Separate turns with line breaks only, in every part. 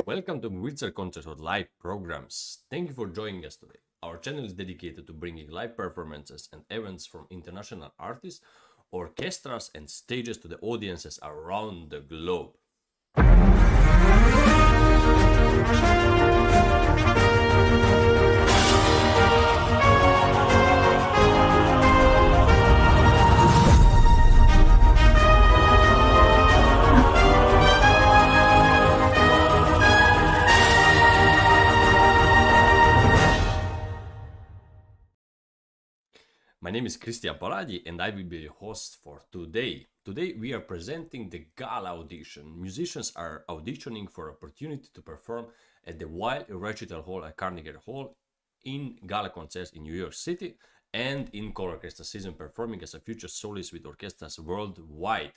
welcome to Witzer Concert or live programs. Thank you for joining us today. Our channel is dedicated to bringing live performances and events from international artists, orchestras and stages to the audiences around the globe. My name is Krisztian Palagyi and I will be your host for today. Today we are presenting the Gala audition. Musicians are auditioning for opportunity to perform at the Weill Recital Hall at Carnegie Hall, in Gala concerts in New York City, and in Choral Orchestra season performing as a future soloist with orchestras worldwide.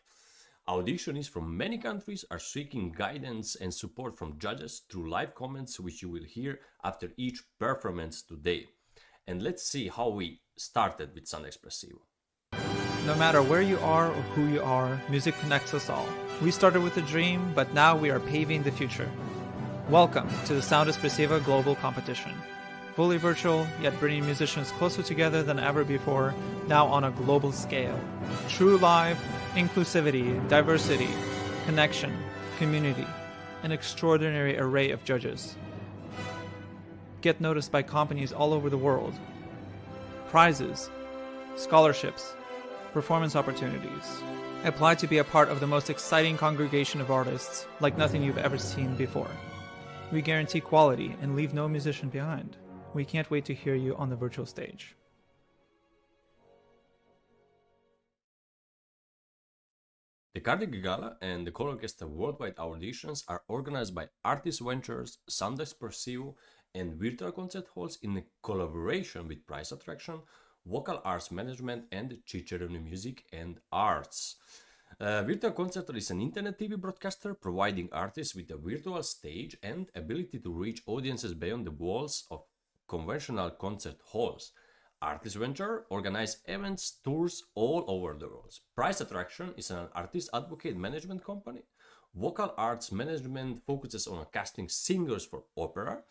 Auditionees from many countries are seeking guidance and support from judges through live comments, which you will hear after each performance today. And let's see how we started with Sound Espressivo.
No matter where you are or who you are, music connects us all. We started with a dream, but now we are paving the future. Welcome to the Sound Espressivo Global Competition. Fully virtual, yet bringing musicians closer together than ever before, now on a global scale. True live, inclusivity, diversity, connection, community, an extraordinary array of judges. Get noticed by companies all over the world. Prizes, scholarships, performance opportunities. Apply to be a part of the most exciting congregation of artists like nothing you've ever seen before. We guarantee quality and leave no musician behind. We can't wait to hear you on the virtual stage.
The Carnegie Gala and the Choral Orchestra Worldwide Auditions are organized by Artist Ventures, Sound Espressivo, and virtual concert halls in collaboration with Prize Attraction, Vocal Arts Management, and Cicerone Music and Arts. Virtual Concert is an internet TV broadcaster providing artists with a virtual stage and ability to reach audiences beyond the walls of conventional concert halls. Artist Venture organizes events, tours all over the world. Prize Attraction is an artist advocate management company. Vocal Arts Management focuses on casting singers for opera.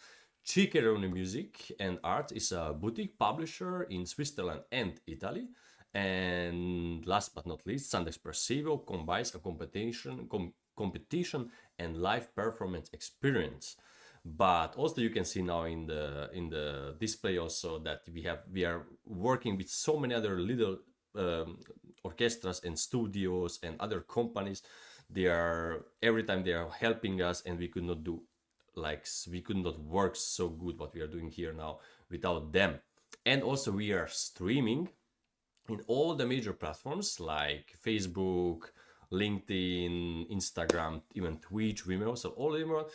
Cicerone Music and Art is a boutique publisher in Switzerland and Italy. And last but not least, Sound Espressivo combines a competition and live performance experience. But also you can see now in the display also that we are working with so many other little orchestras and studios and other companies. Every time they are helping us, and we could not work so good what we are doing here now without them. And also we are streaming in all the major platforms like Facebook, LinkedIn, Instagram, even Twitch, Vimeo, so all of them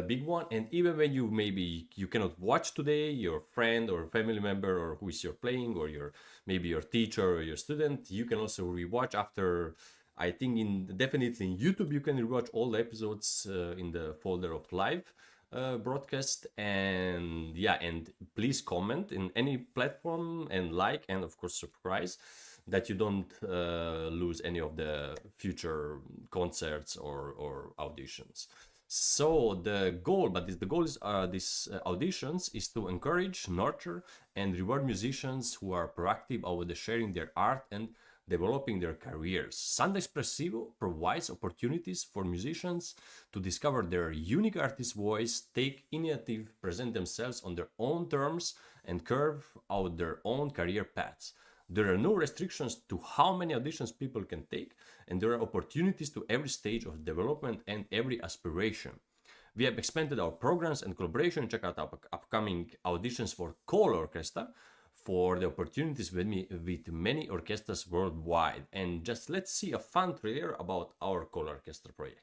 big one. And even when you cannot watch today, your friend or family member or who is you're playing, or maybe your teacher or your student, you can also rewatch after. I think definitely in YouTube you can rewatch all the episodes in the folder of live broadcast. And please comment in any platform and like, and of course subscribe, that you don't lose any of the future concerts or auditions. So the goal is these auditions is to encourage, nurture, and reward musicians who are proactive about sharing their art and developing their careers. Sound Espressivo provides opportunities for musicians to discover their unique artist voice, take initiative, present themselves on their own terms, and carve out their own career paths. There are no restrictions to how many auditions people can take, and there are opportunities to every stage of development and every aspiration. We have expanded our programs and collaboration. Check out our upcoming auditions for choral orchestra for the opportunities with many orchestras worldwide. And just let's see a fun trailer about our choral orchestra project.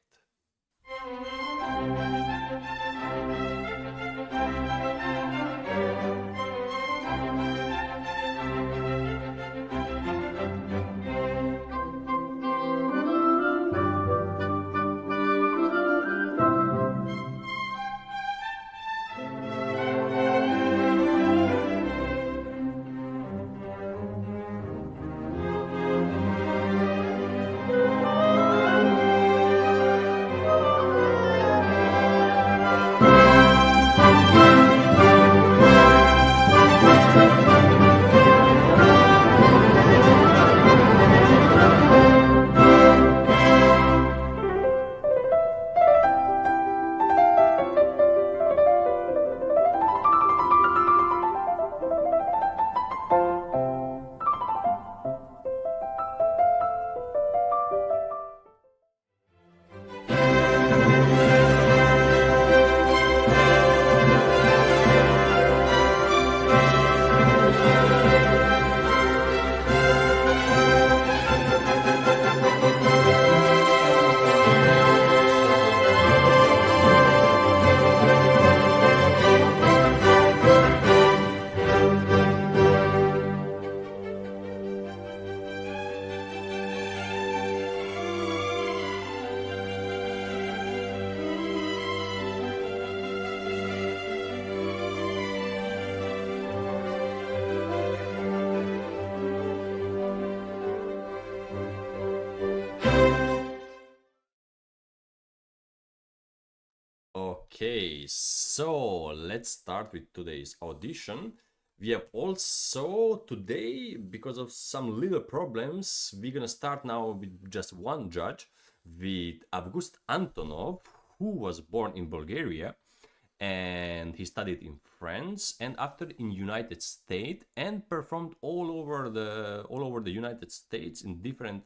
Okay, so let's start with today's audition. We have also today, because of some little problems, we're gonna start now with just one judge, with Avguste Antonov, who was born in Bulgaria and he studied in France and after in United States and performed all over the United States in different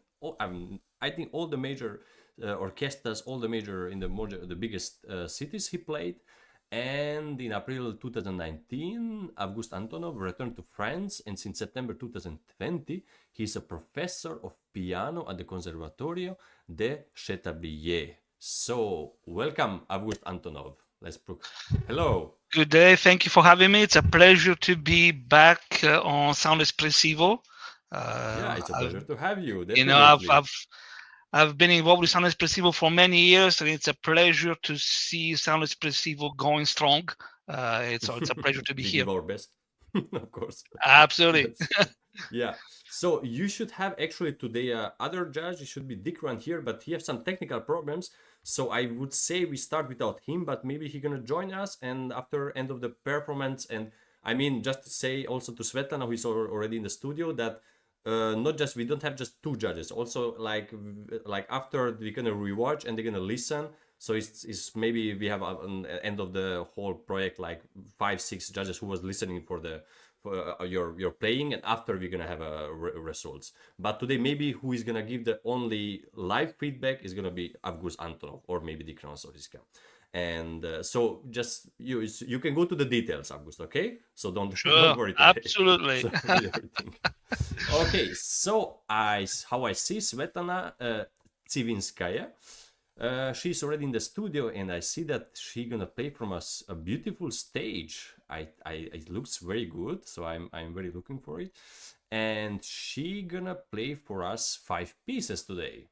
I think all the major orchestras, all the major in the biggest cities he played. And in April 2019, Avguste Antonov returned to France, and since September 2020, he's a professor of piano at the Conservatorio de Châteaubriand. So, welcome, Avguste Antonov. Hello.
Good day. Thank you for having me. It's a pleasure to be back on Sound Espressivo.
Yeah, it's a pleasure to have you.
You know, I've,
Definitely.
I've been involved with Sound Espressivo for many years, and it's a pleasure to see Sound Espressivo going strong. It's a pleasure to be
We
here.
give our best, of course.
Absolutely.
Yeah. So you should have actually today other judge. It should be Dikran here, but he has some technical problems. So I would say we start without him, but maybe he's gonna join us. And after end of the performance, and I mean, just to say also to Svetlana, who is already in the studio, that not just we don't have just two judges. Also, like after we're gonna rewatch and they're gonna listen. So it's maybe we have an end of the whole project like 5-6 judges who was listening for your playing, and after we're gonna have results. But today maybe who is gonna give the only live feedback is gonna be Avguste Antonov or maybe Dikran Soriska. And so just you can go to the details, Avguste, okay? So don't worry today.
Absolutely.
So, everything. Okay, so how I see Svetlana Tsivinskaya. She's already in the studio, and I see that she's gonna play from us a beautiful stage. It looks very good, so I'm very looking for it. And she gonna play for us 5 pieces today.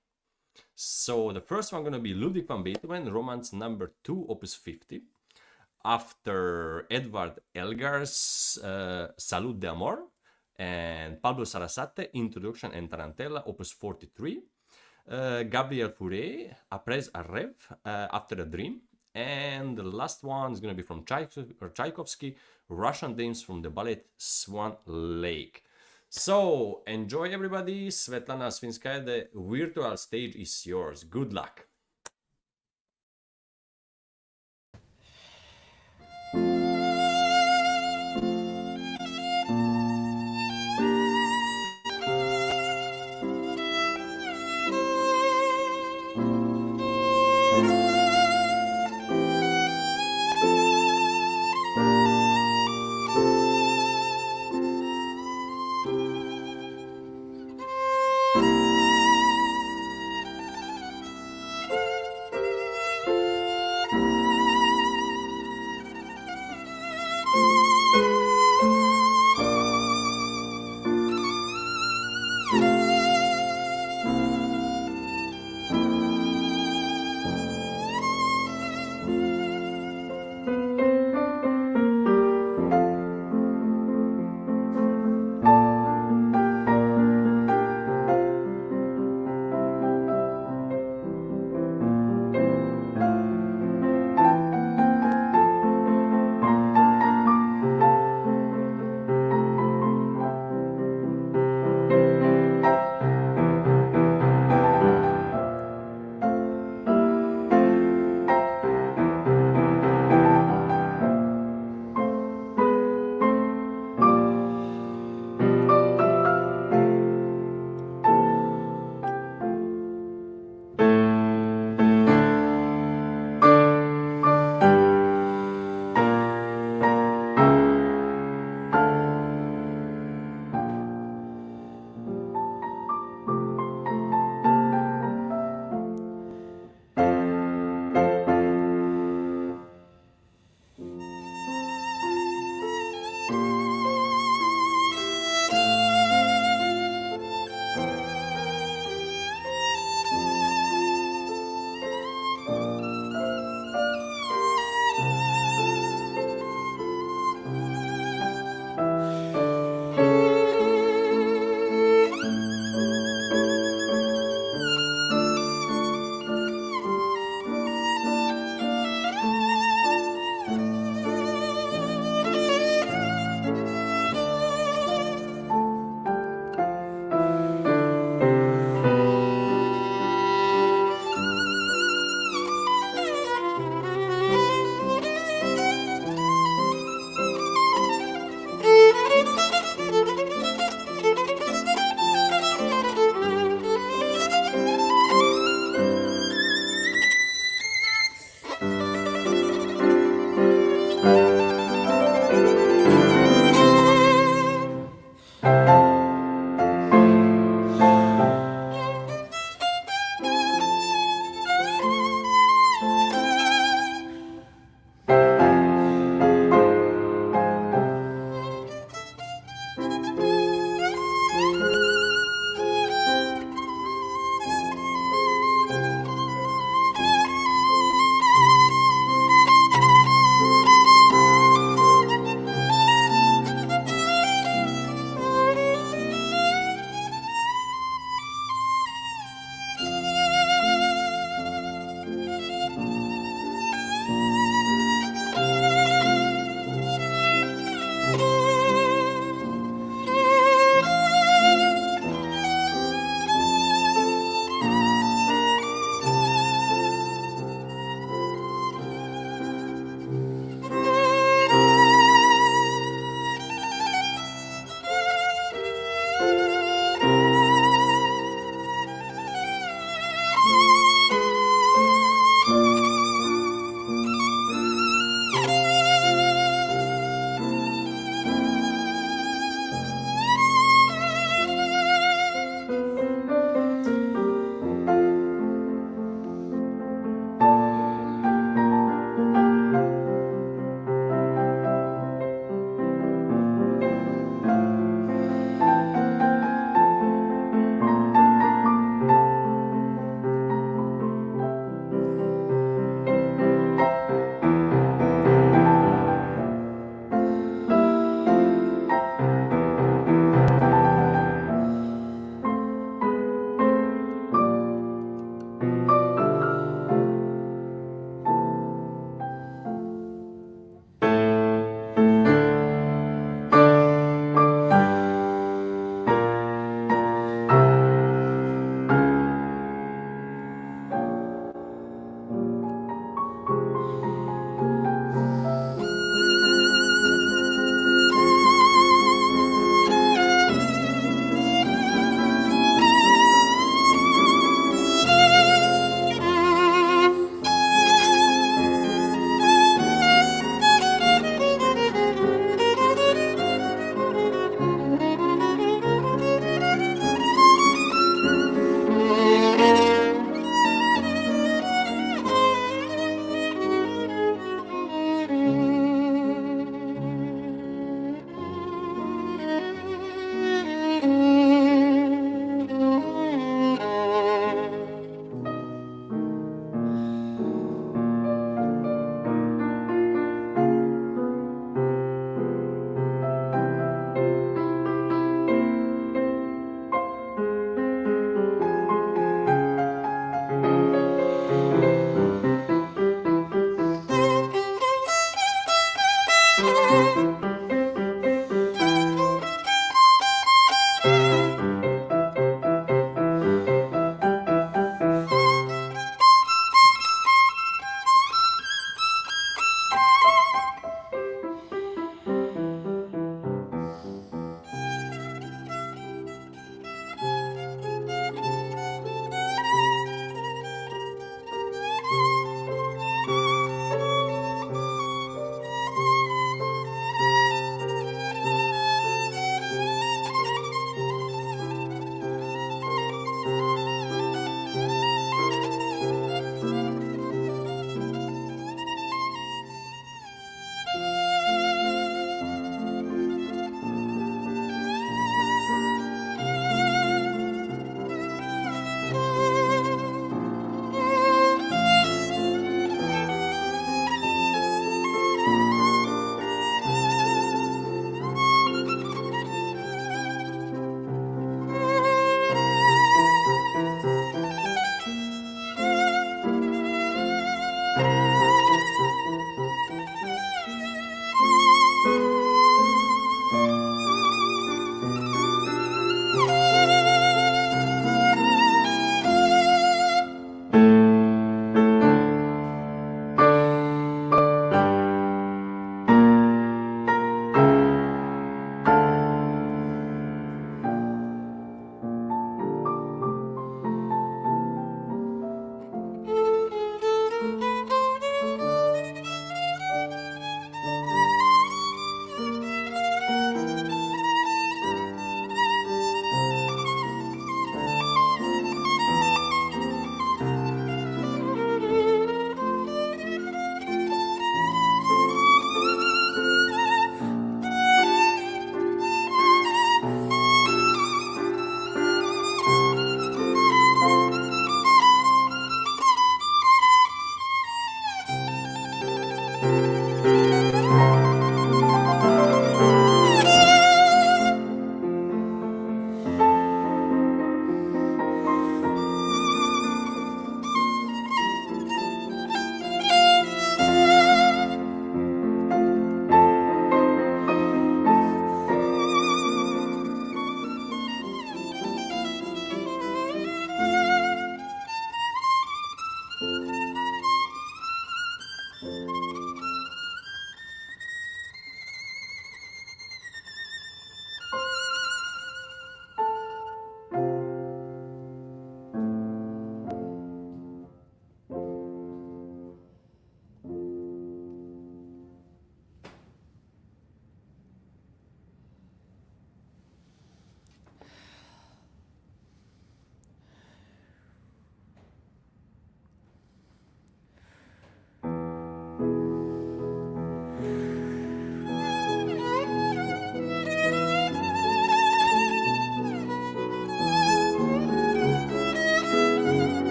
So the first one gonna be Ludwig van Beethoven, Romance number 2, Opus 50. After Edvard Elgar's Salut de Amor, and Pablo Sarasate, Introduction and Tarantella, Opus 43. Gabriel Fauré, Après un rêve, After a Dream. And the last one is going to be from Tchaikovsky, Russian Dames from the ballet Swan Lake. So, enjoy everybody. Svetlana Tsivinskaya, the virtual stage is yours. Good luck.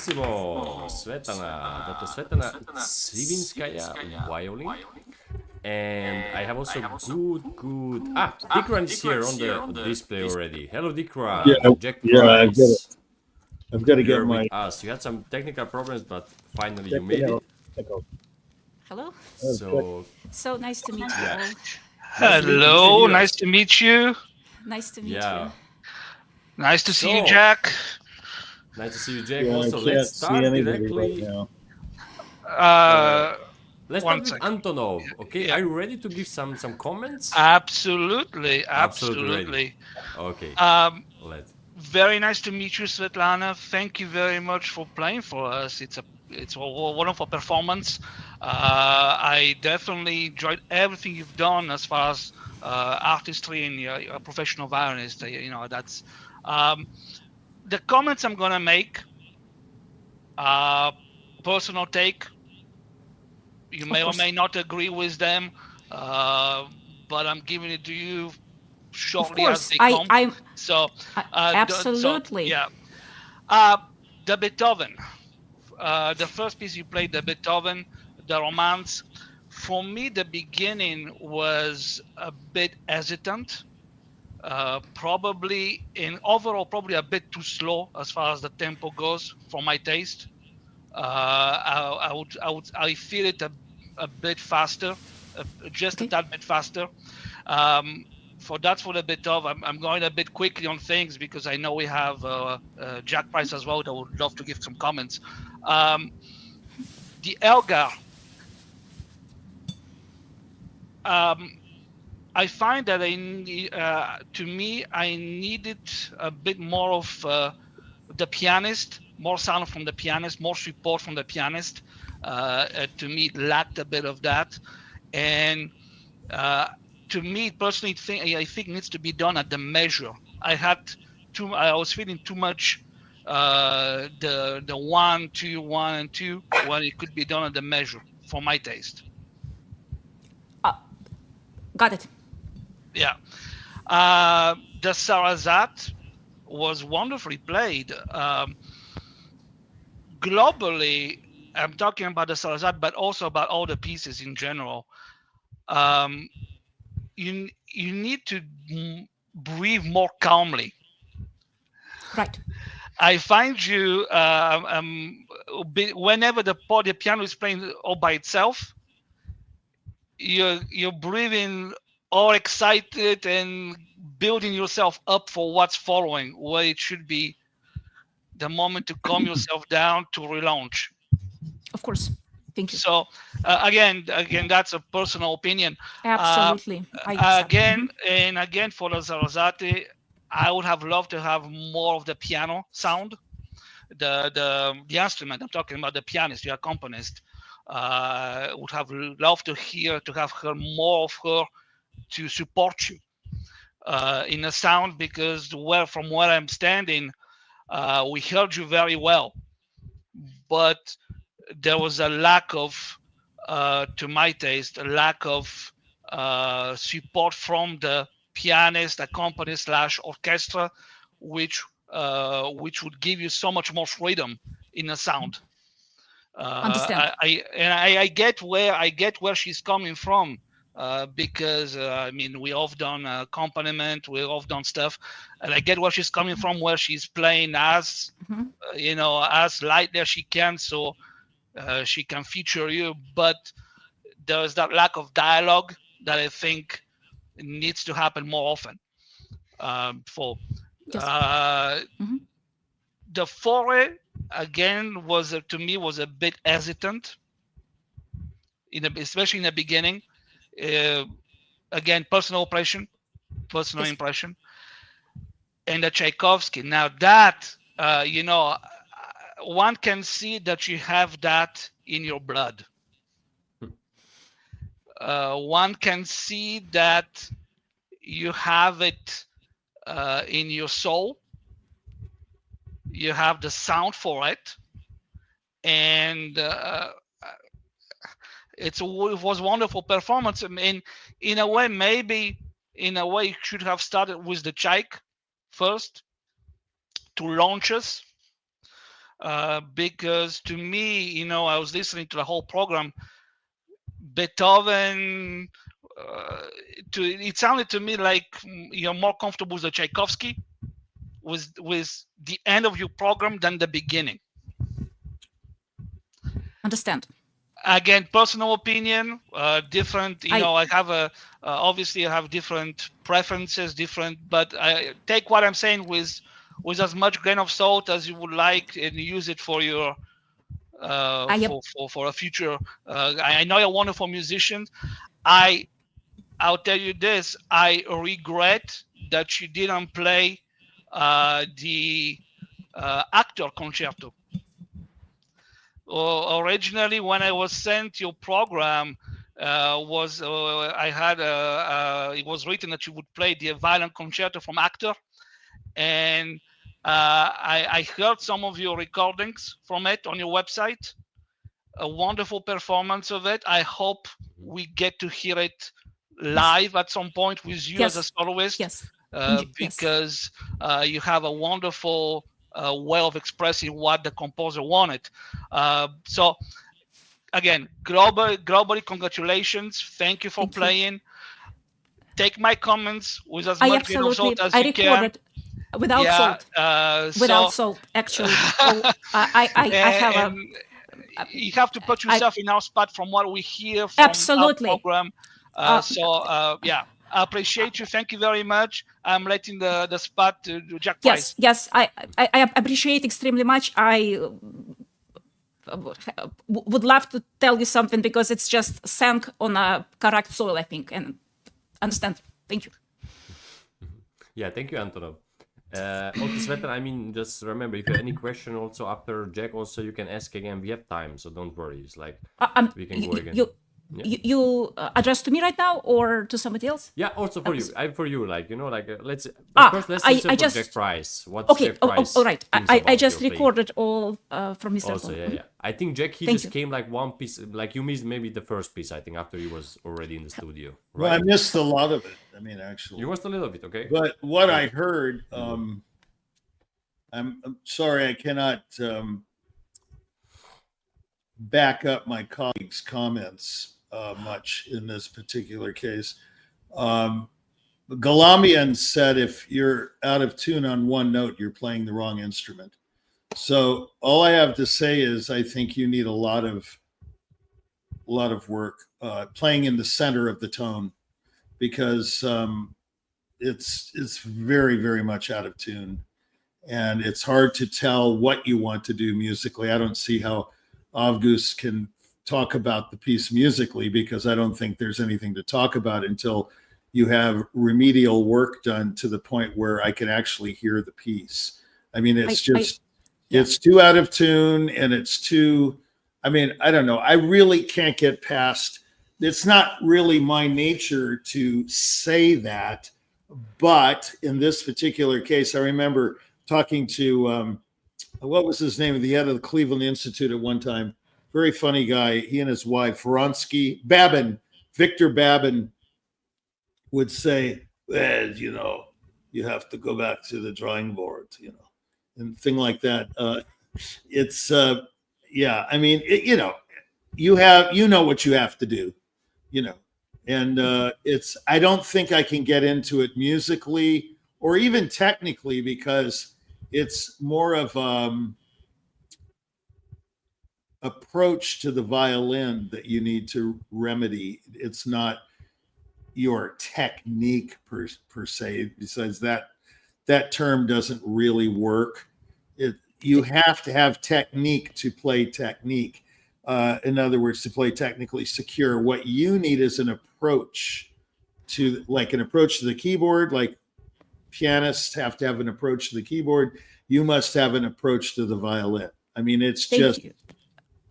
Bellissimo, Svetlana, Dr. Svetlana Tsivinskaya, violin. And I have also good. Dikran is here on the display already. Hello, Dikran. Jack Price.
I've got to get
You're
my.
with us. You had some technical problems, but finally you made it.
Hello.
So
Nice to meet you
Yeah.
all.
Hello,
hear
nice
us.
to meet you.
Nice to meet
Yeah.
you.
Nice to see you,
So-
Jack.
Nice to see you, Jack.
Yeah,
Also,
I can't
let's
see
start
anybody
directly.
right now.
Let's
One
start with
second.
Antonov. Okay,
Yeah.
are you ready to give some comments?
Absolutely.
Absolutely Okay, let's.
Very nice to meet you, Svetlana. Thank you very much for playing for us. It's a wonderful performance. I definitely enjoyed everything you've done as far as artistry and you're a professional violinist. That's the comments I'm gonna make. Personal take. You may or
course.
may not agree with them, but I'm giving it to you shortly as
course,
they
I-
come.
I'm-
So,
Absolutely.
The Beethoven, the first piece you played, the Beethoven, the Romance. For me, the beginning was a bit hesitant. Probably a bit too slow as far as the tempo goes for my taste. I feel it a bit faster, just a
Okay.
tad bit faster. For the bit of, I'm going a bit quickly on things because I know we have Jack Price as well that would love to give some comments. The Elgar, I find that to me, I needed a bit more of the pianist, more sound from the pianist, more support from the pianist. To me, it lacked a bit of that. And to me personally, I think it needs to be done at the measure. I was feeling too much the 1, 2, 1 and 2 when it could be done at the measure for my taste.
Got it.
Yeah. The Sarasate was wonderfully played. Globally, I'm talking about the Sarasate, but also about all the pieces in general. You need to breathe more calmly.
Right.
I find you whenever the piano is playing all by itself, you're breathing all excited and building yourself up for what's following, where it should be the moment to calm yourself down to relaunch.
Of course. Thank you.
So again, that's a personal opinion.
Absolutely. I accept.
Again, for the Sarasate, I would have loved to have more of the piano sound. The instrument, I'm talking about the pianist, the accompanist, would have loved to have her more of her to support you in the sound, because from where I'm standing, we heard you very well, but there was a lack of, to my taste, a lack of support from the pianist, accompanist / orchestra, which would give you so much more freedom in the sound.
Understand.
I get where she's coming from, because I mean, we have done accompaniment, we have done stuff, and I get where she's coming from, where she's playing as as lightly as she can, so she can feature you, but there's that lack of dialogue that I think needs to happen more often.
Yes.
The Fore again was to me a bit hesitant, especially in the beginning. Again, personal
Yes.
impression, and the Tchaikovsky. Now that one can see that you have that in your blood. One can see that you have it in your soul. You have the sound for it, and it was a wonderful performance. I mean, in a way, you should have started with the Tchaik first to launch us. because to me, I was listening to the whole program. Beethoven, it sounded to me like you're more comfortable with the Tchaikovsky, with the end of your program than the beginning.
Understand.
Again, personal opinion, different. I have obviously I have different preferences, but I take what I'm saying with as much grain of salt as you would like, and use it for your for a future. I know you're a wonderful musician. I'll tell you this: I regret that you didn't play the actor concerto. Originally, when I was sent your program, it was written that you would play the violin concerto from actor, and I heard some of your recordings from it on your website. A wonderful performance of it. I hope we get to hear it live at some point with you as a soloist.
Yes.
Because you have a wonderful way of expressing what the composer wanted. So again, globally, congratulations. Thank you for playing. Take my comments with as much grain of salt as you can.
Recorded without salt. Without salt, actually. I have
you have to put yourself in our spot from what we hear from our program. I appreciate you. Thank you very much. I'm letting the spot to Jack Price.
Yes, I appreciate extremely much. I would love to tell you something because it's just sank on a correct soil, I think, and understand. Thank you.
Yeah, thank you, Antonov. Okay, Svetlana, I mean, just remember, if you have any question also after Jack, also you can ask again. We have time, so don't worry. It's like we can go again.
You address to me right now or to somebody else?
Yeah, also for you. I'm for you. Like, let's first let's listen for Jack Price. What's Jack Price?
All right. I just recorded all from Mr.
Also, yeah. I think Jack, he just came like one piece. Like you missed maybe the first piece. I think after he was already in the studio. Right?
Well, I missed a lot of it. I mean, actually,
you missed a little bit, okay?
But what I heard, I'm sorry, I cannot back up my colleagues' comments much in this particular case. Galamian said if you're out of tune on one note, you're playing the wrong instrument. So all I have to say is I think you need a lot of work playing in the center of the tone, because it's very, very much out of tune, and it's hard to tell what you want to do musically. I don't see how Avguste can talk about the piece musically, because I don't think there's anything to talk about until you have remedial work done to the point where I can actually hear the piece. I mean, it's it's too out of tune, and it's too, I mean, I don't know. I really can't get past, it's not really my nature to say that, but in this particular case, I remember talking to, what was his name, the head of the Cleveland Institute at one time, very funny guy, he and his wife, Victor Babin would say, well, you have to go back to the drawing board, and thing like that. It's, I mean, you know what you have to do, and it's, I don't think I can get into it musically or even technically, because it's more of approach to the violin that you need to remedy. It's not your technique per se. Besides that term doesn't really work. You have to have technique to play technique. In other words, to play technically secure. What you need is an approach to the keyboard. Like pianists have to have an approach to the keyboard. You must have an approach to the violin. I mean, it's just.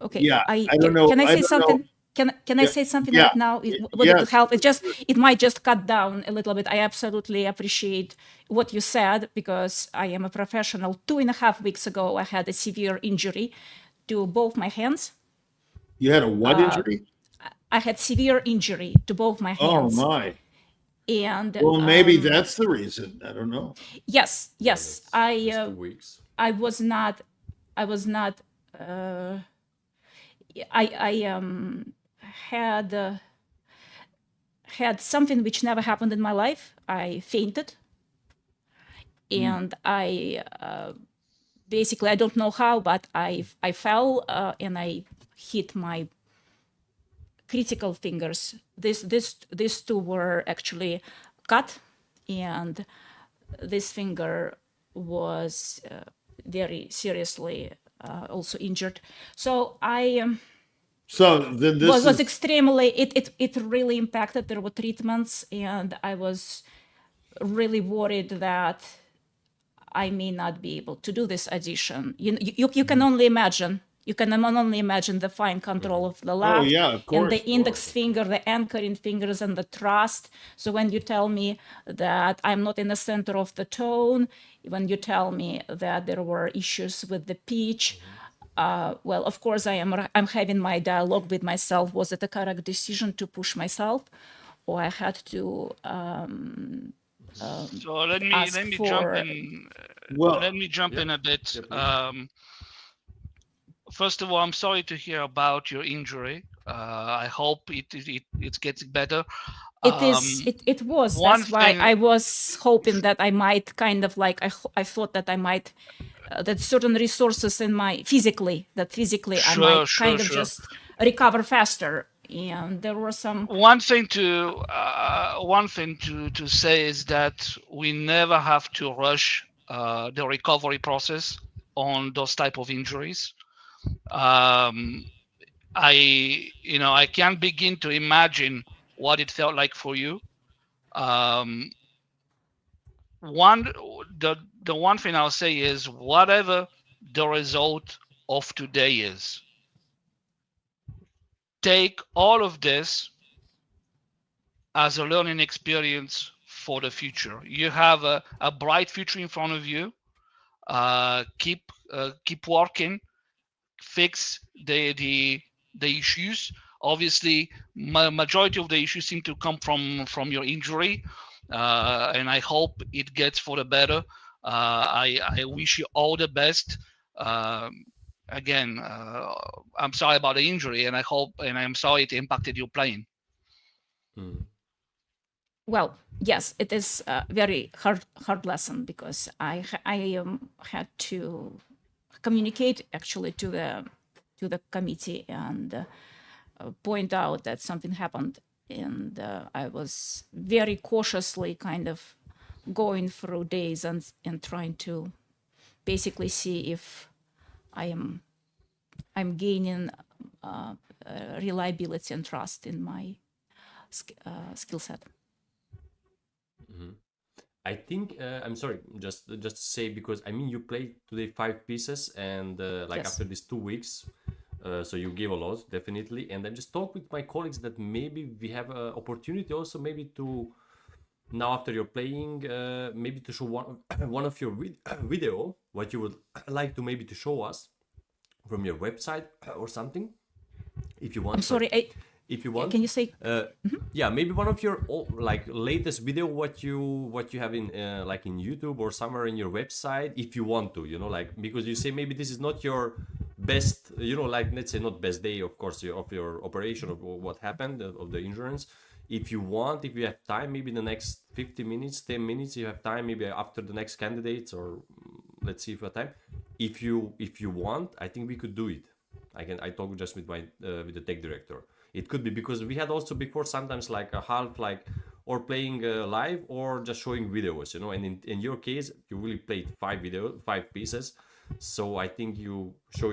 Okay.
Yeah. I don't know.
Can I say something? Can I say something right now? Would it help? It might just cut down a little bit. I absolutely appreciate what you said, because I am a professional. 2.5 weeks ago, I had a severe injury to both my hands.
You had a what injury?
I had severe injury to both my hands.
Oh my.
And
well, maybe that's the reason. I don't know.
Yes. I was not I was not. I had something which never happened in my life. I fainted, and I basically, I don't know how, but I fell and I hit my critical fingers. These two were actually cut, and this finger was very seriously also injured. So I
So then this
was
is
extremely, it really impacted. There were treatments, and I was really worried that I may not be able to do this audition. You can only imagine. You can only imagine the fine control of the left
yeah, of
and the
course.
index finger, the anchoring fingers, and the thrust. So when you tell me that I'm not in the center of the tone, when you tell me that there were issues with the pitch, well, of course, I'm having my dialogue with myself. Was it a correct decision to push myself, or I had to
So let me
ask
jump
for?
in.
Well,
Let me jump in a bit.
Yeah, please.
First of all, I'm sorry to hear about your injury. I hope it gets better.
It was.
One
That's why
thing,
I was hoping that I might kind of like I thought that I might that certain resources in my physically I might kind of
sure.
just recover faster. And there were some.
One thing to say is that we never have to rush the recovery process on those type of injuries. I can't begin to imagine what it felt like for you. The one thing I'll say is whatever the result of today is, take all of this as a learning experience for the future. You have a bright future in front of you. Keep working, fix the issues. Obviously, majority of the issues seem to come from your injury, and I hope it gets for the better. I wish you all the best. Again, I'm sorry about the injury, and I'm sorry it impacted your playing.
Well, yes, it is a very hard lesson, because I had to communicate actually to the committee and point out that something happened, and I was very cautiously kind of going through days and trying to basically see if I'm gaining reliability and trust in my skill set.
I think I'm sorry, just to say, because I mean you played today 5 pieces, and like
Yes.
after these 2 weeks, so you gave a lot definitely. And I just talked with my colleagues that maybe we have an opportunity also maybe to now after you're playing maybe to show one of your video what you would like to maybe to show us from your website or something, if you want.
I'm sorry.
If you want,
Can you say?
yeah, maybe one of your like latest video what you have in like in YouTube or somewhere in your website, if you want to, like, because you say maybe this is not your best, like, let's say not best day, of course, of your operation of what happened of the insurance. If you want, if you have time, maybe the next 50 minutes, 10 minutes, you have time, maybe after the next candidates, or let's see if you have time. If you want, I think we could do it. I talk just with my with the tech director. It could be, because we had also before sometimes like a half, like, or playing live or just showing videos, and in your case you really played 5 pieces, so I think you show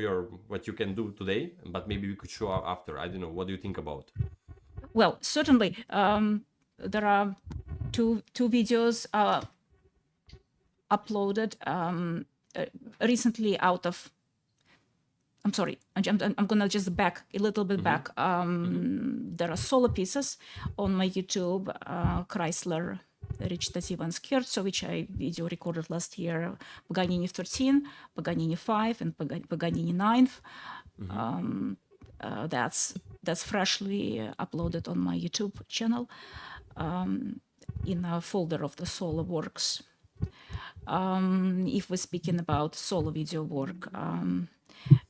what you can do today, but maybe we could show after. I don't know, what do you think about?
Well, certainly there are two videos uploaded recently out of. I'm sorry, I'm gonna just back a little bit back. There are solo pieces on my YouTube, Chrysler Recitative Scherzo, which I video recorded last year, Paganini 13, Paganini 5, and Paganini 9. That's freshly uploaded on my YouTube channel in a folder of the solo works. If we're speaking about solo video work,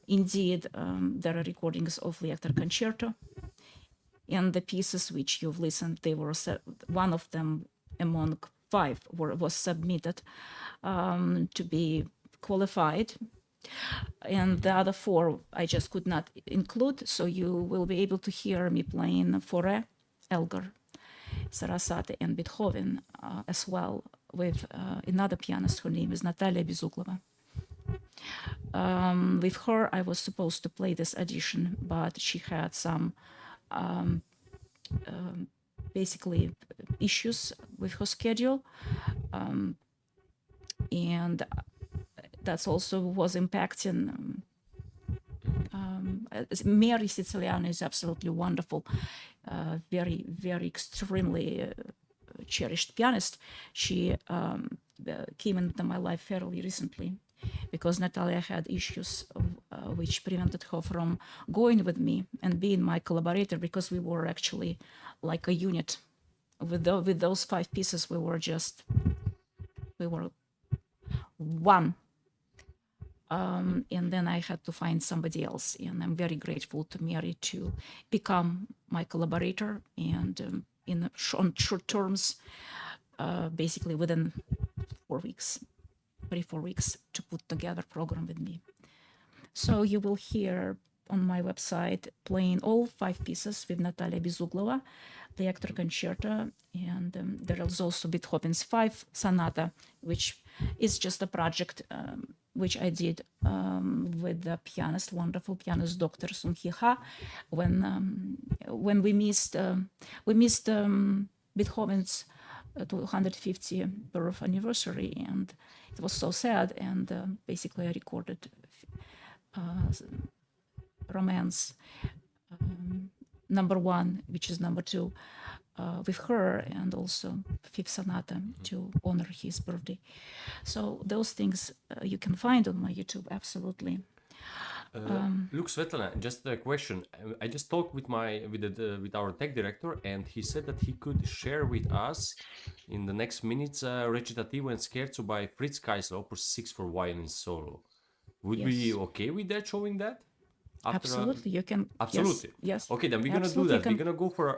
indeed, there are recordings of Lecter Concerto, and the pieces which you've listened, they were one of them among 5 was submitted to be qualified, and the other 4 I just could not include. So you will be able to hear me playing Fauré, Elgar, Sarasate, and Beethoven as well, with another pianist. Her name is Natalia Bezuglova. With her, I was supposed to play this audition, but she had some basically issues with her schedule, and that's also was impacting. Mary Siciliano is absolutely wonderful, very, very extremely cherished pianist. She came into my life fairly recently because Natalia had issues which prevented her from going with me and being my collaborator, because we were actually like a unit. With those 5 pieces, we were one. And then I had to find somebody else, and I'm very grateful to Mary to become my collaborator, and on short terms, basically within 4 weeks, 3-4 weeks, to put together a program with me. So you will hear on my website playing all 5 pieces with Natalia Bezuglova, the Lecter Concerto, and there is also Beethoven's 5 Sonata, which is just a project which I did with the pianist, wonderful pianist Dr. Sung Hee Ha, when we missed Beethoven's 250th birth anniversary, and it was so sad. And basically, I recorded Romance number 1, which is number 2, with her, and also 5th Sonata to honor his birthday. So those things you can find on my YouTube, absolutely.
Look, Svetlana, just a question. I just talked with our tech director, and he said that he could share with us in the next minutes Recitativo and Scherzo by Fritz Kreisler, Opus 6 for violin solo. Would we be okay with that, showing that?
Absolutely, you can.
Absolutely.
Yes.
Okay, then we're gonna do that. We're gonna go for a.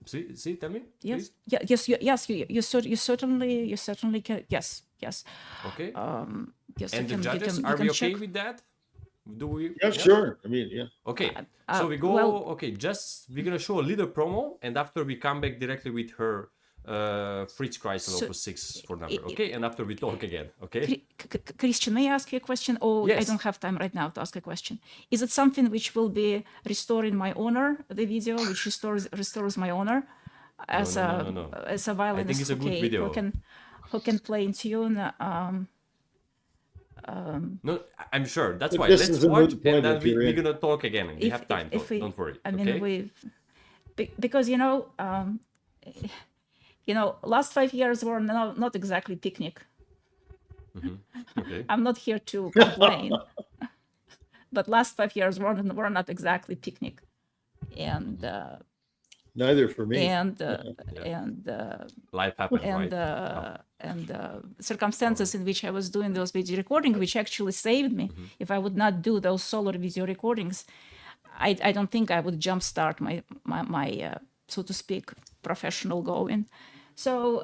See, tell me.
Yes.
Please.
You certainly can. Yes.
Okay.
Yes.
And the judges, are we okay with that? Do we?
Yeah, sure. I mean, yeah.
Okay. So we go.
Well,
okay, just we're gonna show a little promo, and after we come back directly with her Fritz Kreisler Opus 6 for number. Okay, and after we talk again. Okay.
Krisztian, may I ask you a question? Oh,
yes.
I don't have time right now to ask a question. Is it something which will be restored in my honor? The video which restores my honor as
no.
as a violinist.
I think it's a good video.
Who can play in tune?
No, I'm sure. That's
But
why.
this
Let's
is a
watch,
moot point
and then
if you're
we're
in.
gonna talk again. And we have time. Don't worry.
I mean,
okay?
because last 5 years were not exactly picnic.
Okay.
I'm not here to complain, but last 5 years were not exactly picnic, and
Neither for me.
Life happens, right?
And circumstances in which I was doing those video recordings, which actually saved me. If I would not do those solo video recordings, I don't think I would jumpstart my so to speak professional going. So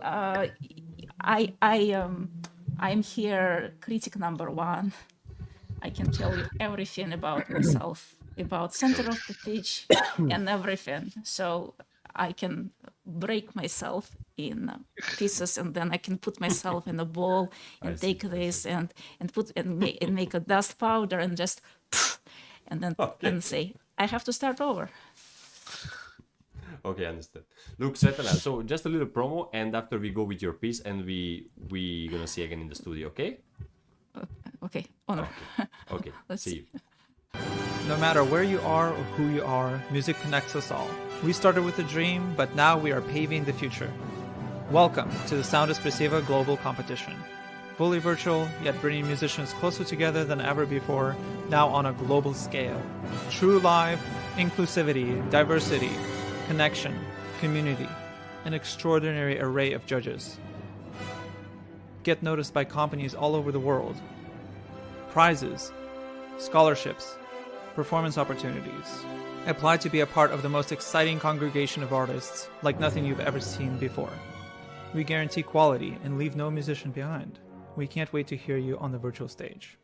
I'm here, critic number 1. I can tell you everything about myself, about center of the pitch and everything. So I can break myself in pieces, and then I can put myself in a ball and take this and make a dust powder and just and then and say I have to start over.
Okay, understood. Look, Svetlana, so just a little promo, and after we go with your piece, and we gonna see again in the studio, okay?
Okay, honor.
Okay. See you.
No matter where you are or who you are, music connects us all. We started with a dream, but now we are paving the future. Welcome to the Sound Espressivo Global Competition. Fully virtual, yet bringing musicians closer together than ever before, now on a global scale. True live, inclusivity, diversity, connection, community, an extraordinary array of judges. get noticed by companies all over the world. Prizes, scholarships, performance opportunities. Apply to be a part of the most exciting congregation of artists like nothing you've ever seen before. We guarantee quality and leave no musician behind. We can't wait to hear you on the virtual stage.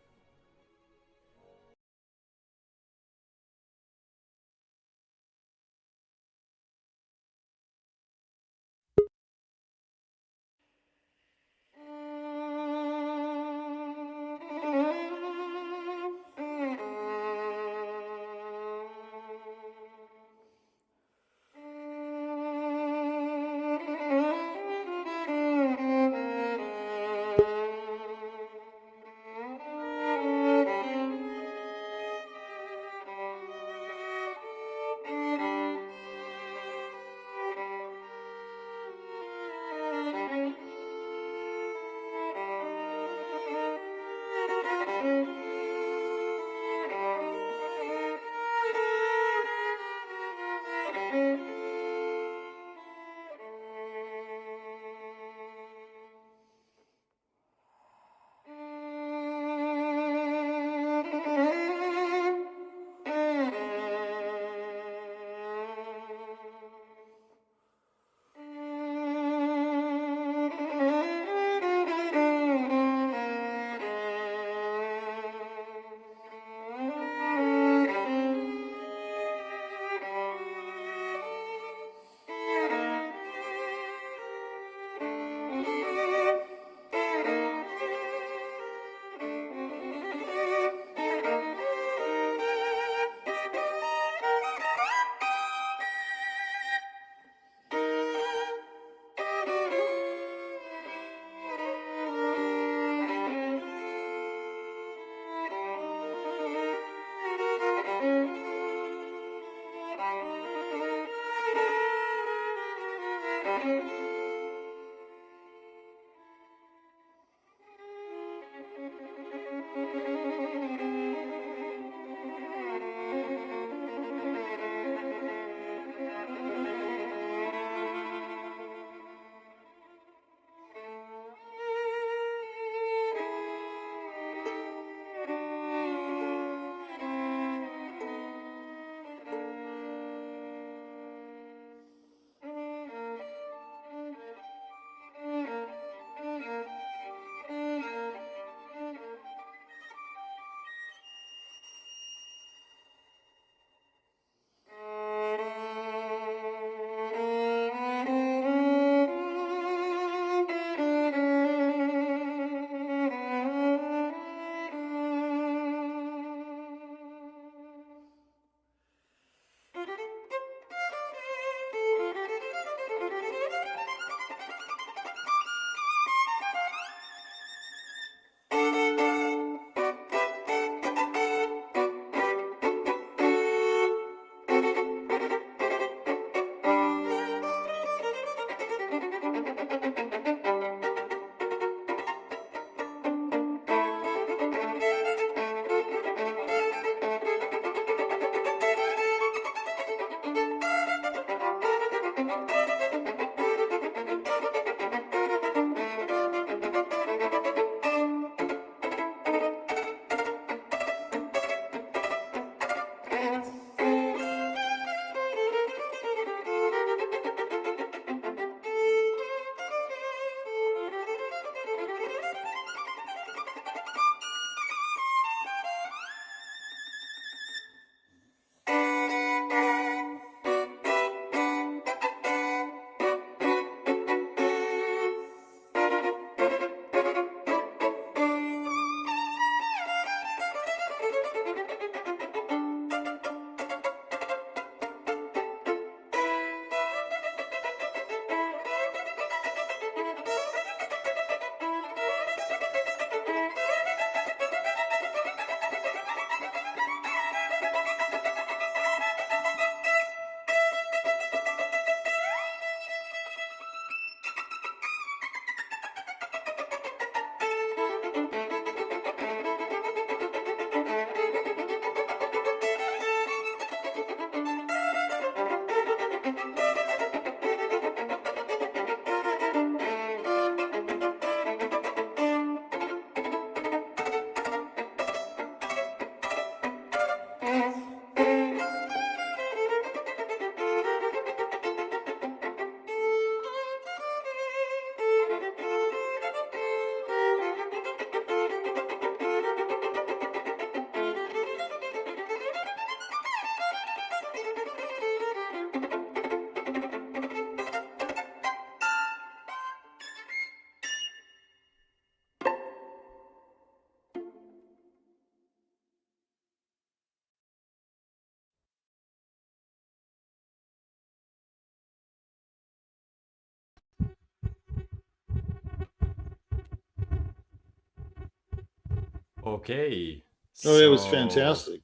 Okay.
Oh, it was
So,
fantastic.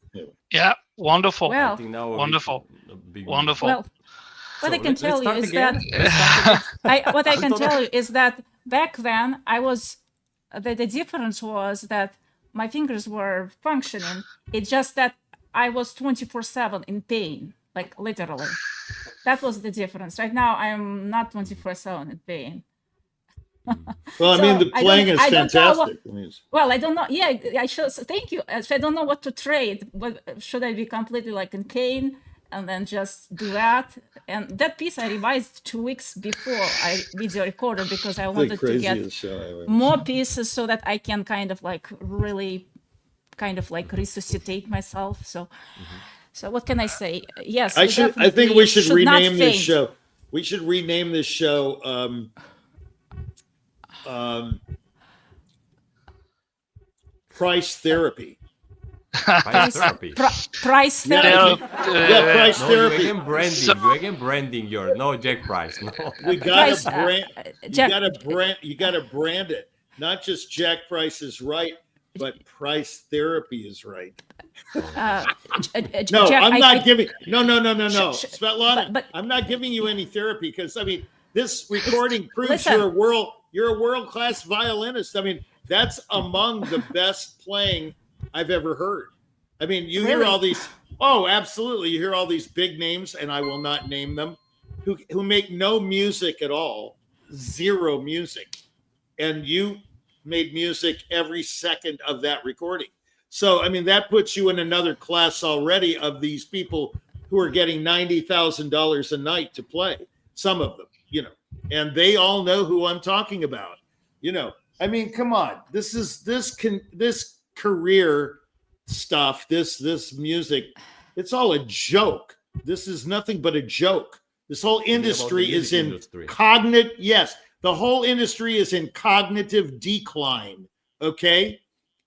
Yeah, wonderful.
I
Well,
think now
Wonderful.
a big
Wonderful.
well, what I can
let's
tell you
start
is
again.
that
Let's start again.
what I can
Antonov.
tell you is that back then I was the difference was that my fingers were functioning. It's just that I was 24/7 in pain, like literally. That was the difference. Right now I'm not 24/7 in pain.
Well, I
So
mean, the
I
playing
don't-
is
I don't know what-
fantastic. I mean,
Well, I don't know. Yeah, I should. Thank you. I don't know what to trade. But should I be completely like in cane and then just do that? And that piece I revised 2 weeks before I video recorded because I
the
wanted to get
craziest show ever.
more pieces so that I can kind of like really kind of like resuscitate myself. So, so what can I say? Yes,
I
we
think
definitely
we should
not
rename this
faint.
show. We should rename this show. Price therapy.
Price therapy.
Price
Yeah,
therapy.
Yeah, price
No,
therapy.
you again branding. You again branding your no Jack Price. No.
We gotta
Price,
brand. You
Jack-
gotta brand. You gotta brand it. Not just Jack Price is right, but Price therapy is right. No,
Jack,
I'm not giving. No,
sh-
Svetlana.
but-
I'm not giving you any therapy because I mean this recording proves
Listen.
you're a world class violinist. I mean that's among the best playing I've ever heard. I mean you hear
Really?
all these. Oh, absolutely. You hear all these big names, and I will not name them, who make no music at all, zero music, and you made music every second of that recording. So, I mean, that puts you in another class already of these people who are getting $90,000 a night to play. Some of them, and they all know who I'm talking about. I mean, come on, this career stuff, this music, it's all a joke. This is nothing but a joke. This whole industry is in cognitive. Yes, the whole industry is in cognitive decline. Okay.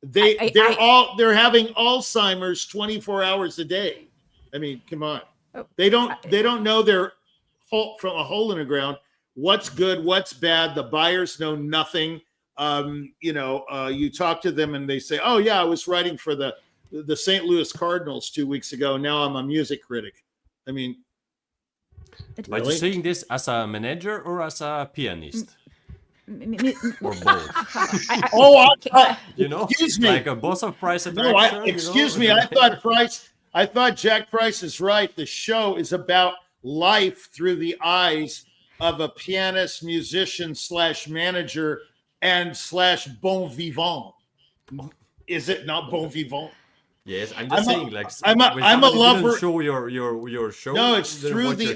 They're having Alzheimer's 24 hours a day. I mean, come on. They don't know their from a hole in the ground. What's good, what's bad. The buyers know nothing. You talk to them and they say, "Oh yeah, I was writing for the St. Louis Cardinals 2 weeks ago. Now I'm a music critic." I mean,
But
really?
you're saying this as a manager or as a pianist? Or both?
Excuse me.
Like a boss of Price and
No,
Director,
excuse me. I thought Jack Price is right. The show is about life through the eyes of a pianist, musician / manager and / bon vivant. Is it not bon vivant?
Yes, I'm just saying. Like,
I'm a
when somebody
lover.
didn't show your show.
No, it's
didn't
through
watch your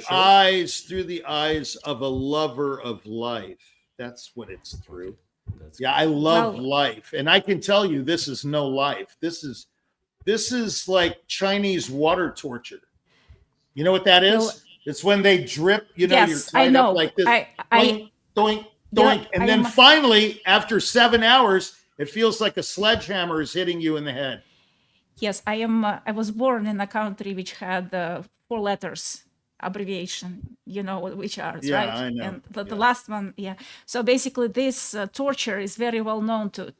the
show.
eyes of a lover of life. That's what it's through.
That's
Yeah, I love life, and I can tell you, this is no life. This is like Chinese water torture. You know what that is?
No.
It's when they drip. You're
Yes,
tied
I know.
up like this.
I
Doink, doink, doink, and then finally, after 7 hours, it feels like a sledgehammer is hitting you in the head.
Yes, I am. I was born in a country which had 4 letters abbreviation. You know which are,
Yeah,
right?
I know.
And the last one, yeah. So basically, this torture is very well known to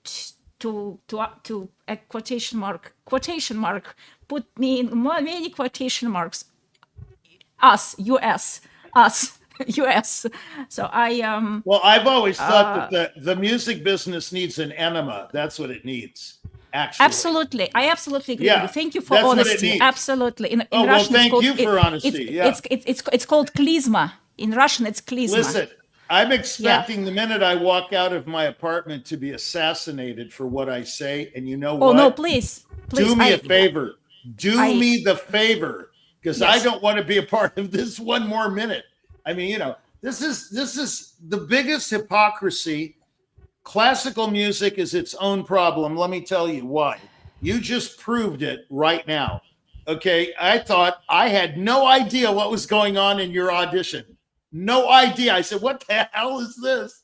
a quotation mark. Put me in many quotation marks. Us, U.S. Us. U.S. So I
Well, I've always thought that the music business needs an enema. That's what it needs. Actually.
absolutely, I absolutely agree.
Yeah,
with you. Thank you for
that's what it
honesty.
needs.
Absolutely. In
Oh, well,
Russian,
thank
it's
you
called,
for honesty. Yeah.
It's called klizma. In Russian, it's klizma.
Listen, I'm expecting the minute I walk out of my apartment to be assassinated for what I say. And you know what?
Oh no, please.
Do me a favor. Do
I-
me the favor, because
Yes.
I don't want to be a part of this one more minute. I mean, this is the biggest hypocrisy. Classical music is its own problem. Let me tell you why. You just proved it right now. Okay, I thought I had no idea what was going on in your audition. No idea. I said, "What the hell is this?"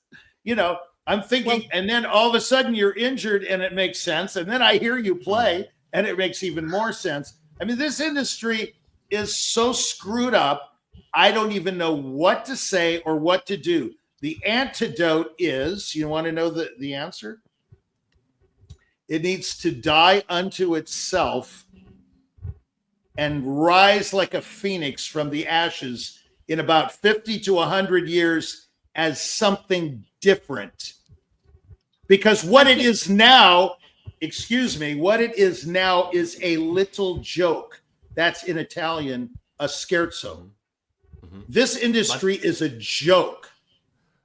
I'm thinking, and then all of a sudden you're injured and it makes sense. And then I hear you play and it makes even more sense. I mean, this industry is so screwed up. I don't even know what to say or what to do. The antidote is, you want to know the answer? It needs to die unto itself and rise like a phoenix from the ashes in about 50 to 100 years as something different. Because what it is now, what it is now is a little joke. That's in Italian, a scherzo. This industry is a joke.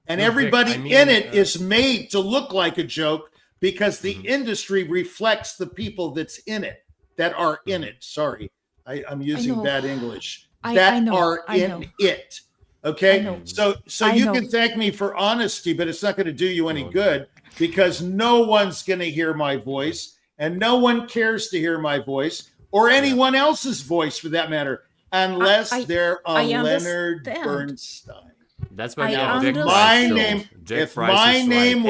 And everybody in it is made to look like a joke because the industry reflects the people that's in it, that are in it. Sorry, I'm using bad English. That are in it. Okay, so you can thank me for honesty, but it's not going to do you any good because no one's going to hear my voice, and no one cares to hear my voice or anyone else's voice for that matter, unless they're a Leonard Bernstein.
That's why
if my name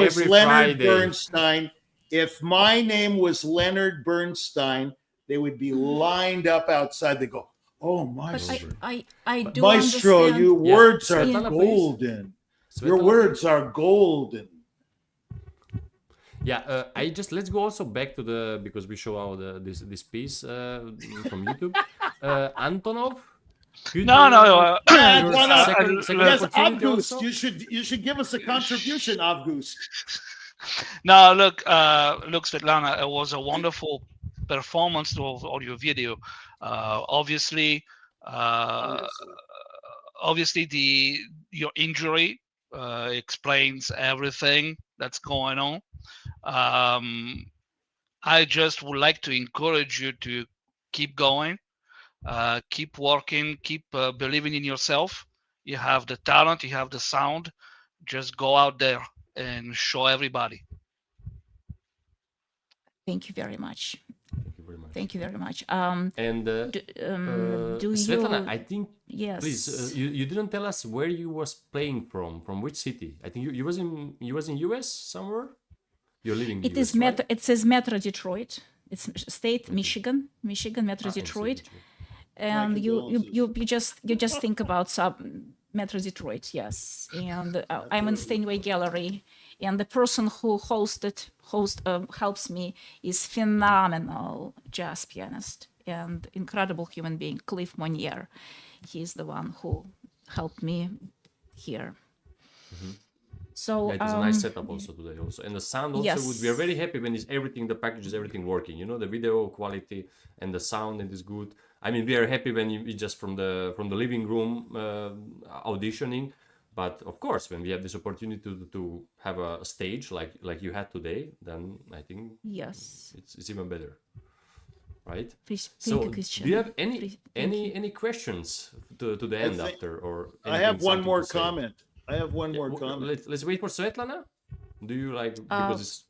was Leonard Bernstein, they would be lined up outside. They go, "Oh, Maestro,
I do
Maestro,
understand.
your words are
Svetlana,
golden.
Svetlana,
Your words are golden."
Yeah, let's go also back to because we show this piece from YouTube. Antonov.
Yes, Avguste, you should give us a contribution, Avguste.
No, look, Svetlana, it was a wonderful performance of your video. Obviously, your injury explains everything that's going on. I just would like to encourage you to keep going. Keep working, keep believing in yourself. You have the talent, you have the sound. Just go out there and show everybody.
Thank you very much. Thank you very much.
Svetlana, I think,
yes.
Please, you didn't tell us where you was playing from which city. I think you was in US somewhere. You're living in US, right?
It says Metro Detroit. It's state Michigan, Metro Detroit. And you just think about Metro Detroit, yes. And I'm in Steinway Gallery, and the person who helps me is phenomenal jazz pianist and incredible human being, Cliff Monier. He's the one who helped me here. So
it is a nice setup also today also, and the sound also.
Yes.
We are very happy when the package is everything working. You know, the video quality and the sound, and is good. I mean, we are happy when you just from the living room auditioning, but of course, when we have this opportunity to have a stage like you had today, then I think
yes,
it's even better, right?
Thank you, Krisztian.
Do you have any questions to the end after, or
I have one more comment.
Let's wait for Svetlana. Do you because it's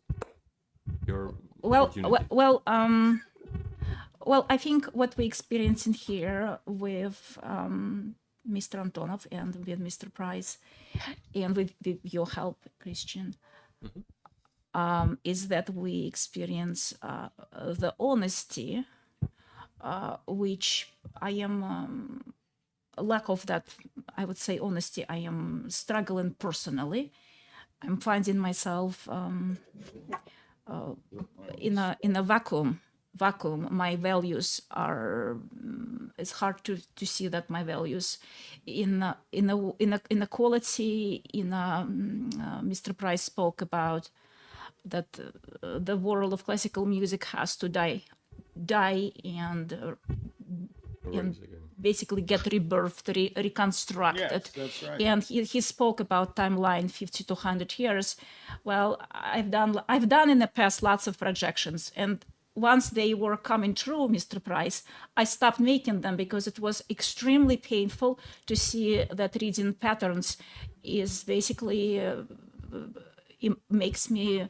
your
Well, I think what we're experiencing here with Mr. Antonov and with Mr. Price and with your help, Krisztian, is that we experience the honesty, which I am, lack of that, I would say honesty, I am struggling personally. I'm finding myself in a vacuum. My values are, it's hard to see that my values in a quality Mr. Price spoke about that the world of classical music has to die and basically get rebirthed, reconstructed.
Yes, that's right.
And he spoke about timeline 50 to 100 years. Well, I've done in the past lots of projections, and once they were coming true, Mr. Price, I stopped making them because it was extremely painful to see that reading patterns is basically it makes me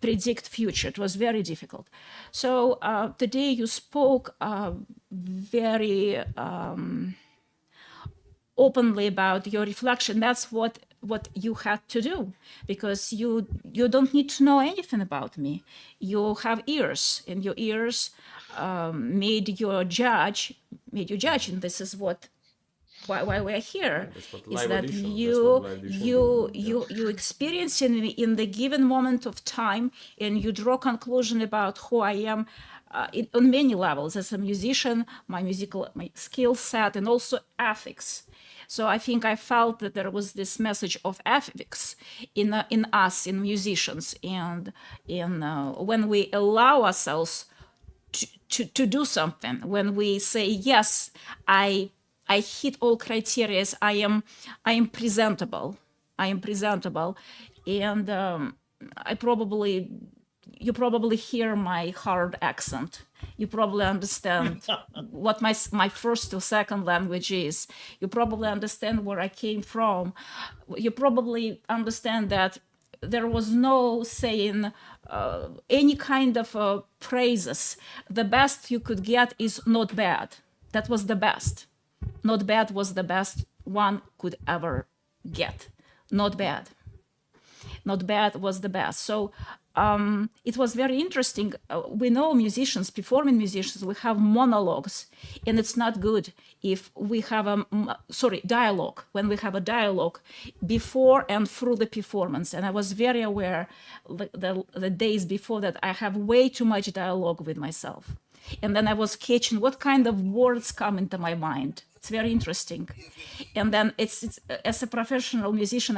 predict future. It was very difficult. So today you spoke very openly about your reflection. That's what you had to do, because you don't need to know anything about me. You have ears, and your ears made you judge, and this is what why we're here
That's what
is
live
that
audition. That's what
you
live audition
you
do. Yeah.
you experience in the given moment of time, and you draw conclusion about who I am on many levels as a musician, my skill set, and also ethics. So I think I felt that there was this message of ethics in us, in musicians, and when we allow ourselves to do something, when we say yes, I hit all criteria, I am presentable, and you probably hear my hard accent. You probably understand what my first or second language is. You probably understand where I came from. You probably understand that there was no saying any kind of praises. The best you could get is not bad. That was the best. Not bad was the best one could ever get. Not bad. Not bad was the best. So it was very interesting. We know musicians, performing musicians, we have monologues, and it's not good if we have dialogue, when we have a dialogue before and through the performance. And I was very aware the days before that I have way too much dialogue with myself. And then I was catching what kind of words come into my mind. It's very interesting. And then it's as a professional musician,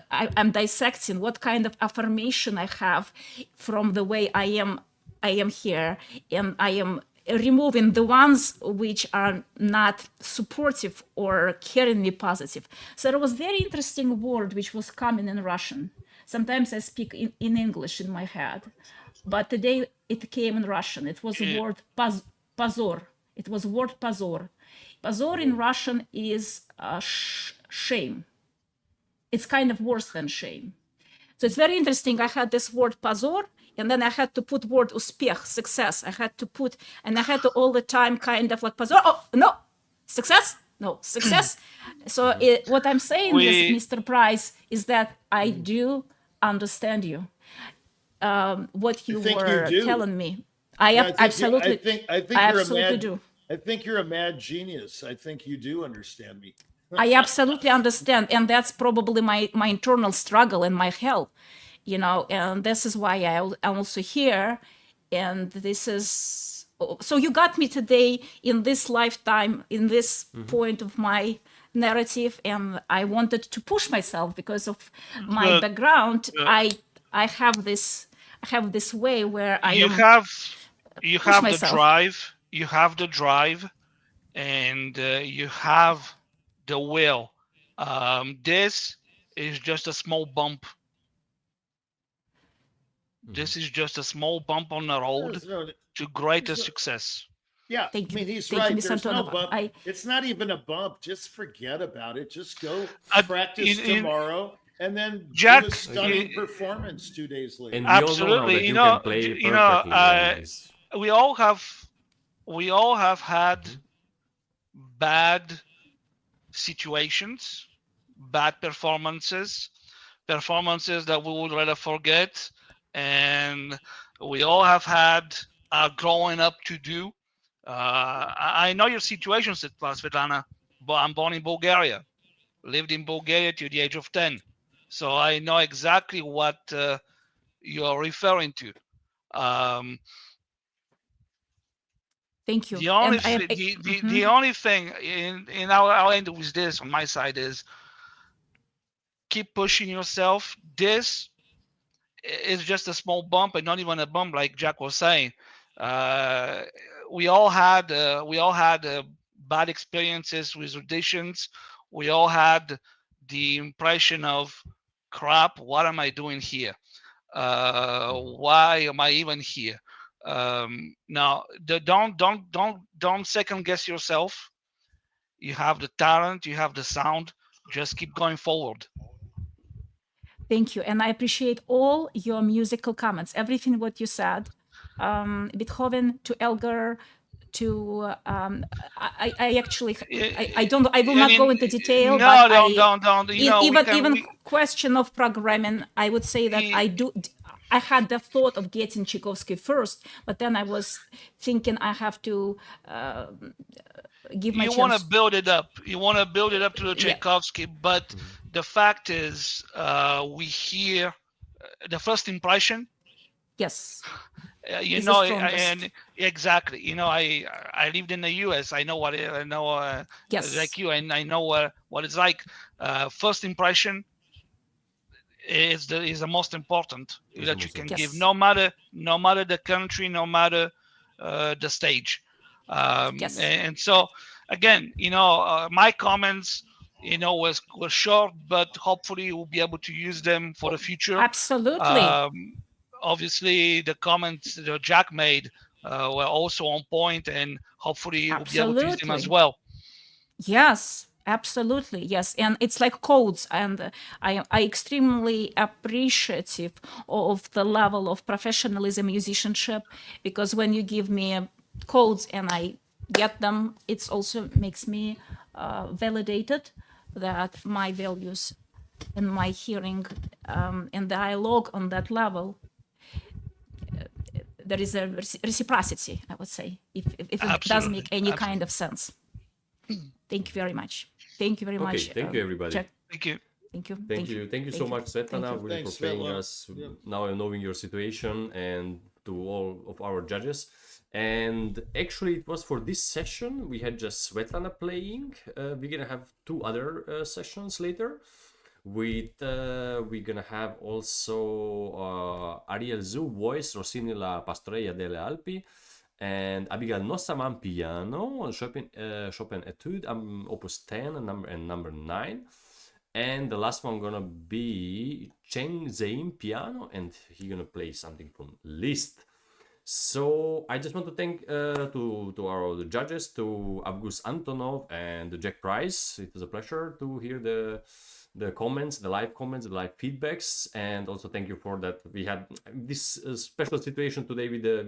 I'm dissecting what kind of affirmation I have from the way I am here, and I am removing the ones which are not supportive or carrying me positive. So there was very interesting word which was coming in Russian. Sometimes I speak in English in my head, but today it came in Russian. It was the word позор. It was word позор. Позор in Russian is shame. It's kind of worse than shame. So it's very interesting. I had this word позор, and then I had to put word успех, success. I had to all the time kind of like позор. Oh, no, success? No, success. So what I'm saying is, Mr. Price, is that I do understand you. What you were telling me. I absolutely do.
I think you're a mad genius. I think you do understand me.
I absolutely understand, and that's probably my internal struggle and my hell, and this is why I'm also here, and this is, so you got me today in this lifetime, in this point of my narrative, and I wanted to push myself because of my background. I have this way where
you have the drive, and you have the will. This is just a small bump. This is just a small bump on the road to greater success.
Yeah,
Thank you.
He's
Thank
right.
you,
There's no
Antonov.
bump. It's not even a bump. Just forget about it. Just go practice tomorrow, and then
Jack,
do a stunning performance 2 days later.
And
absolutely, we all have had bad situations, bad performances that we would rather forget, and we all have had growing up to do. I know your situation, Svetlana, but I'm born in Bulgaria, lived in Bulgaria till the age of 10, so I know exactly what you're referring to.
Thank you.
The only thing in I'll end with this on my side is keep pushing yourself. This is just a small bump, and not even a bump, like Jack was saying. We all had bad experiences with auditions. We all had the impression of, crap, what am I doing here? Why am I even here? Now, don't second guess yourself. You have the talent, you have the sound. Just keep going forward.
Thank you, and I appreciate all your musical comments. Everything what you said, Beethoven to Elgar to I will not go into detail.
No, don't.
Even question of programming, I would say that I had the thought of getting Tchaikovsky first, but then I was thinking I have to give my
you
chance.
want to build it up. You want to build it up to the
Yeah.
Tchaikovsky, but the fact is, we hear the first impression.
Yes.
You
Is the
know,
strongest.
and exactly. You know, I lived in the U.S. I know what I know.
Yes.
Like you, and I know what it's like. First impression is the most important
Is
that
the
you
most
can
important.
give,
Yes.
no matter the country, no matter the stage.
Yes.
And so again, you know, my comments, you know, were short, but hopefully we'll be able to use them for the future.
Absolutely.
Obviously, the comments that Jack made were also on point, and hopefully we'll be able to use them as
Absolutely.
well.
Yes, absolutely. Yes. And it's like codes. And I extremely appreciative of the level of professionalism, musicianship, because when you give me codes and I get them, it also makes me validated that my values and my hearing and dialogue on that level, there is a reciprocity, I would say, if it does
Absolutely.
make any kind of sense. Thank you very much. Thank you very
Okay,
much.
thank you, everybody.
Jack.
Thank you.
Thank you.
Thank you so much, Svetlana,
you.
really
Thanks,
for playing
Svetlana.
us
Yeah.
now knowing your situation, and to all of our judges. And actually, it was for this session we had just Svetlana playing. We're gonna have 2 other sessions later. With we're gonna have also Ariel Zu voice, Rossini la Pastoreia delle Alpi, and Abigail Nossaman piano on Chopin Etude, Opus 10 and number 9. And the last one gonna be Chen Zain piano, and he gonna play something from Liszt. So I just want to thank to our judges, to Avguste Antonov and Jack Price. It was a pleasure to hear the comments, the live comments, the live feedbacks, and also thank you for that. We had this special situation today with the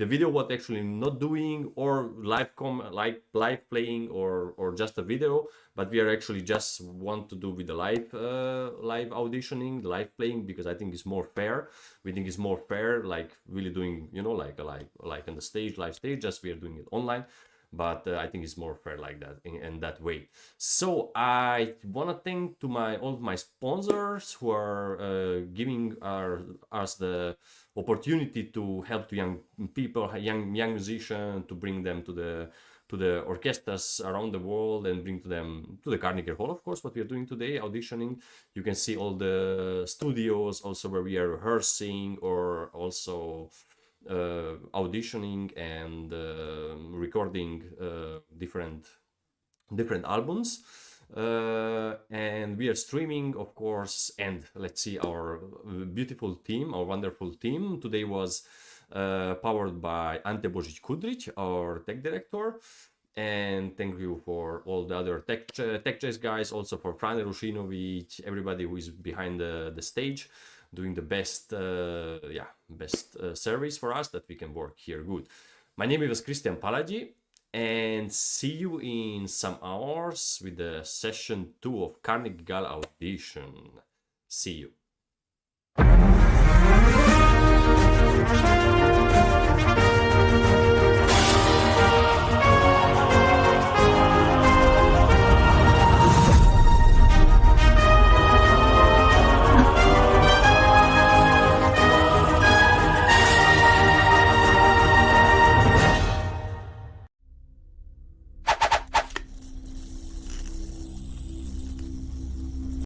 video what actually not doing, or live playing, or just a video, but we are actually just want to do with the live auditioning, the live playing, because I think it's more fair. We think it's more fair, like really doing, you know, like on the stage, live stage, just we are doing it online. But I think it's more fair like that, in that way. So I want to thank to all my sponsors who are giving us the opportunity to help to young people, young musicians, to bring them to the orchestras around the world, and bring to them to the Carnegie Hall, of course, what we are doing today, auditioning. You can see all the studios also where we are rehearsing, or also auditioning and recording different albums, and we are streaming, of course. And let's see, our beautiful team, our wonderful team today was powered by Ante Božić-Kudrić, our tech director. And thank you for all the other tech jazz guys, also for Frane Rushinovic, everybody who is behind the stage, doing the best service for us, that we can work here good. My name is Krisztian Palagyi, and see you in some hours with the session 2 of Carnegie Gala audition. See you.